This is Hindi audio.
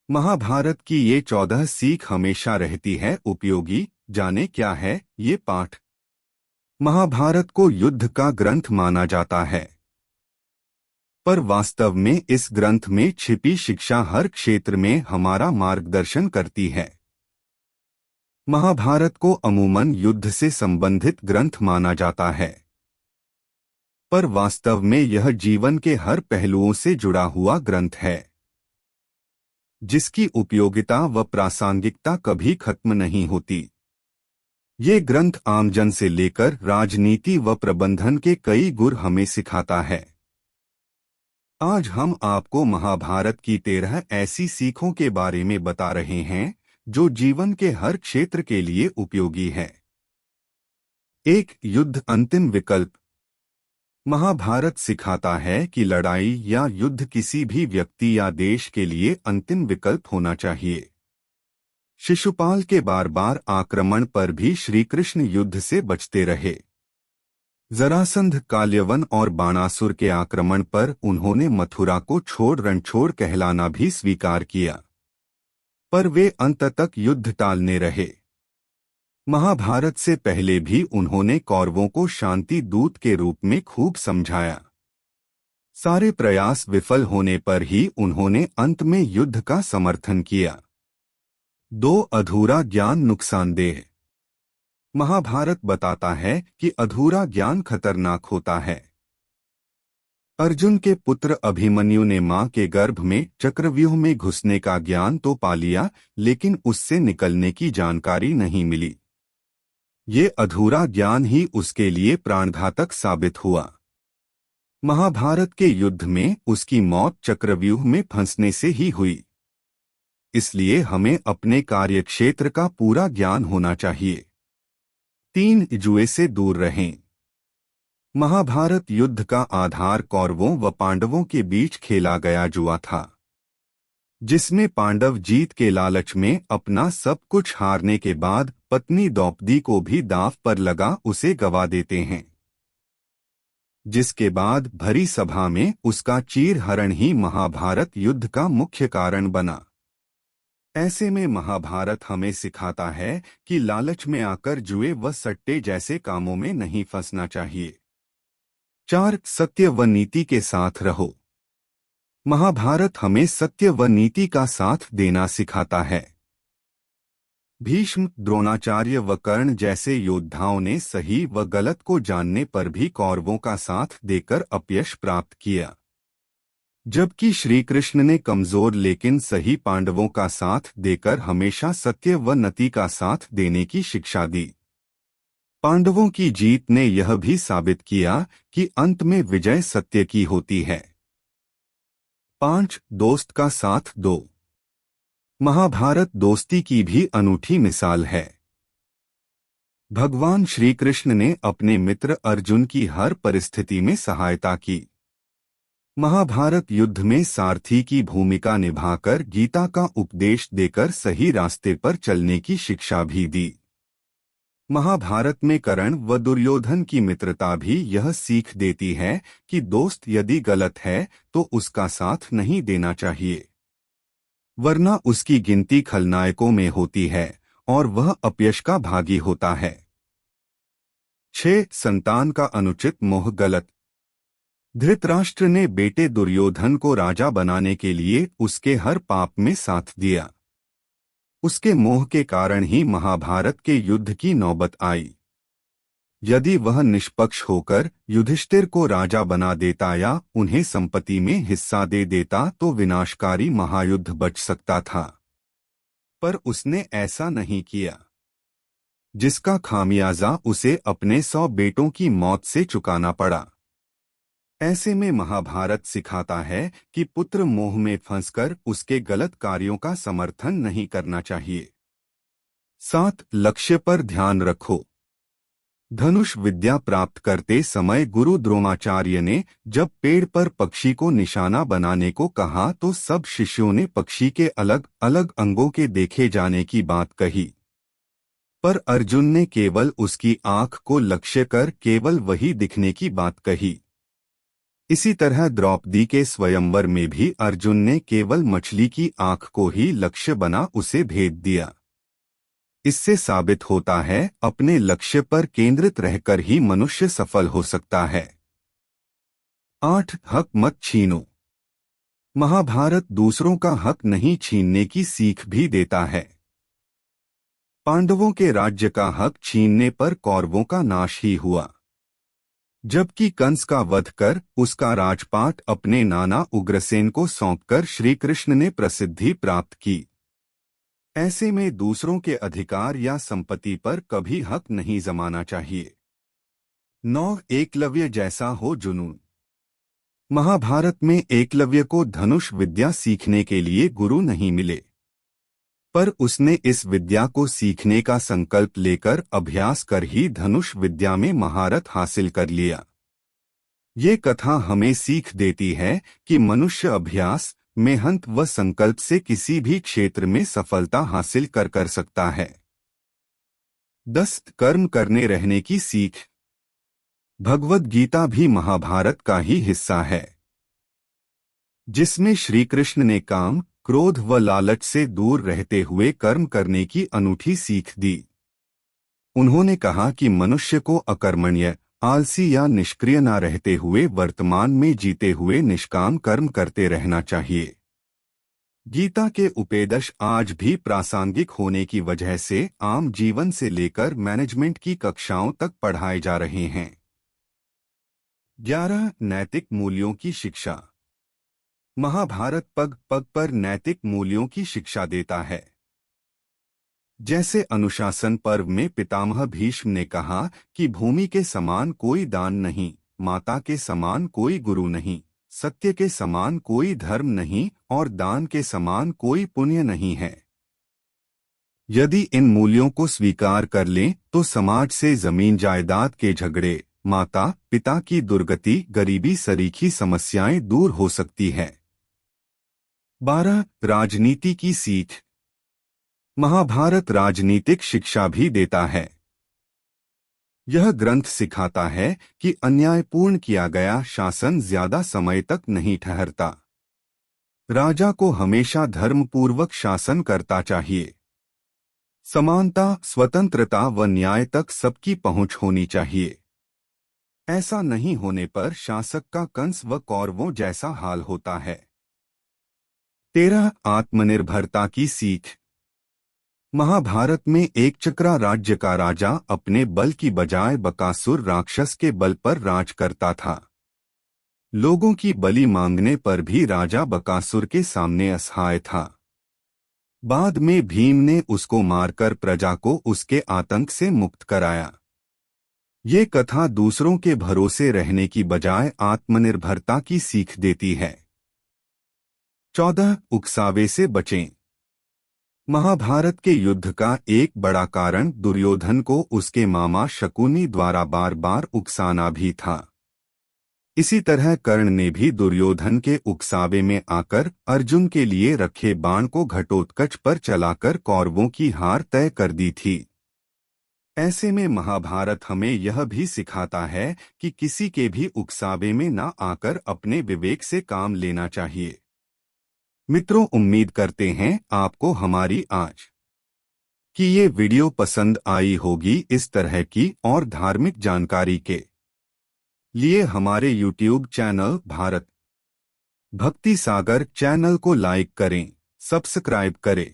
महाभारत की ये 14 सीख हमेशा रहती है उपयोगी। जाने क्या है ये पाठ। महाभारत को युद्ध का ग्रंथ माना जाता है, पर वास्तव में इस ग्रंथ में छिपी शिक्षा हर क्षेत्र में हमारा मार्गदर्शन करती है। महाभारत को अमूमन युद्ध से संबंधित ग्रंथ माना जाता है, पर वास्तव में यह जीवन के हर पहलुओं से जुड़ा हुआ ग्रंथ है, जिसकी उपयोगिता व प्रासंगिकता कभी खत्म नहीं होती। ये ग्रंथ आमजन से लेकर राजनीति व प्रबंधन के कई गुर हमें सिखाता है। आज हम आपको महाभारत की 13 ऐसी सीखों के बारे में बता रहे हैं जो जीवन के हर क्षेत्र के लिए उपयोगी है। 1. युद्ध अंतिम विकल्प। महाभारत सिखाता है कि लड़ाई या युद्ध किसी भी व्यक्ति या देश के लिए अंतिम विकल्प होना चाहिए। शिशुपाल के बार बार आक्रमण पर भी श्रीकृष्ण युद्ध से बचते रहे। जरासंध, काल्यवन और बाणासुर के आक्रमण पर उन्होंने मथुरा को छोड़ रणछोड़ कहलाना भी स्वीकार किया, पर वे अंत तक युद्ध टालने रहे। महाभारत से पहले भी उन्होंने कौरवों को शांति दूत के रूप में खूब समझाया। सारे प्रयास विफल होने पर ही उन्होंने अंत में युद्ध का समर्थन किया। 2. अधूरा ज्ञान नुकसानदेह। महाभारत बताता है कि अधूरा ज्ञान खतरनाक होता है। अर्जुन के पुत्र अभिमन्यु ने मां के गर्भ में चक्रव्यूह में घुसने का ज्ञान तो पा लिया, लेकिन उससे निकलने की जानकारी नहीं मिली। ये अधूरा ज्ञान ही उसके लिए प्राणघातक साबित हुआ। महाभारत के युद्ध में उसकी मौत चक्रव्यूह में फंसने से ही हुई। इसलिए हमें अपने कार्यक्षेत्र का पूरा ज्ञान होना चाहिए। 3. जुए से दूर रहें। महाभारत युद्ध का आधार कौरवों व पांडवों के बीच खेला गया जुआ था, जिसमें पांडव जीत के लालच में अपना सब कुछ हारने के बाद पत्नी द्रौपदी को भी दांव पर लगा उसे गवा देते हैं, जिसके बाद भरी सभा में उसका चीरहरण ही महाभारत युद्ध का मुख्य कारण बना। ऐसे में महाभारत हमें सिखाता है कि लालच में आकर जुए व सट्टे जैसे कामों में नहीं फंसना चाहिए। 4. सत्य व नीति के साथ रहो। महाभारत हमें सत्य व नीति का साथ देना सिखाता है। भीष्म, द्रोणाचार्य व कर्ण जैसे योद्धाओं ने सही व गलत को जानने पर भी कौरवों का साथ देकर अपयश प्राप्त किया, जबकि श्रीकृष्ण ने कमजोर लेकिन सही पांडवों का साथ देकर हमेशा सत्य व नीति का साथ देने की शिक्षा दी। पांडवों की जीत ने यह भी साबित किया कि अंत में विजय सत्य की होती है। 5. दोस्त का साथ दो। महाभारत दोस्ती की भी अनूठी मिसाल है। भगवान श्रीकृष्ण ने अपने मित्र अर्जुन की हर परिस्थिति में सहायता की। महाभारत युद्ध में सारथी की भूमिका निभाकर गीता का उपदेश देकर सही रास्ते पर चलने की शिक्षा भी दी। महाभारत में कर्ण व दुर्योधन की मित्रता भी यह सीख देती है कि दोस्त यदि गलत है तो उसका साथ नहीं देना चाहिए, वरना उसकी गिनती खलनायकों में होती है और वह अपयश का भागी होता है। 6. संतान का अनुचित मोह गलत। धृतराष्ट्र ने बेटे दुर्योधन को राजा बनाने के लिए उसके हर पाप में साथ दिया। उसके मोह के कारण ही महाभारत के युद्ध की नौबत आई। यदि वह निष्पक्ष होकर युधिष्ठिर को राजा बना देता या उन्हें संपत्ति में हिस्सा दे देता तो विनाशकारी महायुद्ध बच सकता था, पर उसने ऐसा नहीं किया, जिसका खामियाजा उसे अपने 100 बेटों की मौत से चुकाना पड़ा। ऐसे में महाभारत सिखाता है कि पुत्र मोह में फंसकर उसके गलत कार्यों का समर्थन नहीं करना चाहिए। 7. लक्ष्य पर ध्यान रखो। धनुष विद्या प्राप्त करते समय गुरु द्रोणाचार्य ने जब पेड़ पर पक्षी को निशाना बनाने को कहा तो सब शिष्यों ने पक्षी के अलग अलग अंगों के देखे जाने की बात कही, पर अर्जुन ने केवल उसकी आंख को लक्ष्य कर केवल वही दिखने की बात कही। इसी तरह द्रौपदी के स्वयंवर में भी अर्जुन ने केवल मछली की आंख को ही लक्ष्य बना उसे भेद दिया। इससे साबित होता है अपने लक्ष्य पर केंद्रित रहकर ही मनुष्य सफल हो सकता है। 8 हक मत छीनो। महाभारत दूसरों का हक नहीं छीनने की सीख भी देता है। पांडवों के राज्य का हक छीनने पर कौरवों का नाश ही हुआ, जबकि कंस का वध कर उसका राजपाट अपने नाना उग्रसेन को सौंपकर श्री कृष्ण ने प्रसिद्धि प्राप्त की। ऐसे में दूसरों के अधिकार या संपत्ति पर कभी हक नहीं जमाना चाहिए। 9 एकलव्य जैसा हो जुनून। महाभारत में एकलव्य को धनुष विद्या सीखने के लिए गुरु नहीं मिले, पर उसने इस विद्या को सीखने का संकल्प लेकर अभ्यास कर ही धनुष विद्या में महारत हासिल कर लिया। ये कथा हमें सीख देती है कि मनुष्य अभ्यास, मेहनत व संकल्प से किसी भी क्षेत्र में सफलता हासिल कर सकता है। 10 कर्म करने रहने की सीख। भगवद गीता भी महाभारत का ही हिस्सा है, जिसमें श्री कृष्ण ने काम, क्रोध व लालच से दूर रहते हुए कर्म करने की अनूठी सीख दी। उन्होंने कहा कि मनुष्य को अकर्मण्य, आलसी या निष्क्रिय न रहते हुए वर्तमान में जीते हुए निष्काम कर्म करते रहना चाहिए। गीता के उपदेश आज भी प्रासंगिक होने की वजह से आम जीवन से लेकर मैनेजमेंट की कक्षाओं तक पढ़ाए जा रहे हैं। 11 नैतिक मूल्यों की शिक्षा। महाभारत पग पग पर नैतिक मूल्यों की शिक्षा देता है। जैसे अनुशासन पर्व में पितामह भीष्म ने कहा कि भूमि के समान कोई दान नहीं, माता के समान कोई गुरु नहीं, सत्य के समान कोई धर्म नहीं और दान के समान कोई पुण्य नहीं है। यदि इन मूल्यों को स्वीकार कर लें तो समाज से जमीन जायदाद के झगड़े, माता पिता की दुर्गति, गरीबी सरीखी समस्याएं दूर हो सकती है। 12 राजनीति की सीख। महाभारत राजनीतिक शिक्षा भी देता है। यह ग्रंथ सिखाता है कि अन्यायपूर्ण किया गया शासन ज्यादा समय तक नहीं ठहरता। राजा को हमेशा धर्मपूर्वक शासन करता चाहिए। समानता, स्वतंत्रता व न्याय तक सबकी पहुंच होनी चाहिए। ऐसा नहीं होने पर शासक का कंस व कौरवों जैसा हाल होता है। 13 आत्मनिर्भरता की सीख। महाभारत में एकचक्रा राज्य का राजा अपने बल की बजाय बकासुर राक्षस के बल पर राज करता था। लोगों की बलि मांगने पर भी राजा बकासुर के सामने असहाय था। बाद में भीम ने उसको मारकर प्रजा को उसके आतंक से मुक्त कराया। ये कथा दूसरों के भरोसे रहने की बजाय आत्मनिर्भरता की सीख देती है। 14 उकसावे से बचें। महाभारत के युद्ध का एक बड़ा कारण दुर्योधन को उसके मामा शकुनी द्वारा बार बार उकसाना भी था। इसी तरह कर्ण ने भी दुर्योधन के उकसावे में आकर अर्जुन के लिए रखे बाण को घटोत्कच पर चलाकर कौरवों की हार तय कर दी थी। ऐसे में महाभारत हमें यह भी सिखाता है कि किसी के भी उकसावे में न आकर अपने विवेक से काम लेना चाहिए। मित्रों, उम्मीद करते हैं आपको हमारी आज की ये वीडियो पसंद आई होगी। इस तरह की और धार्मिक जानकारी के लिए हमारे YouTube चैनल भारत भक्ति सागर चैनल को लाइक करें, सब्सक्राइब करें।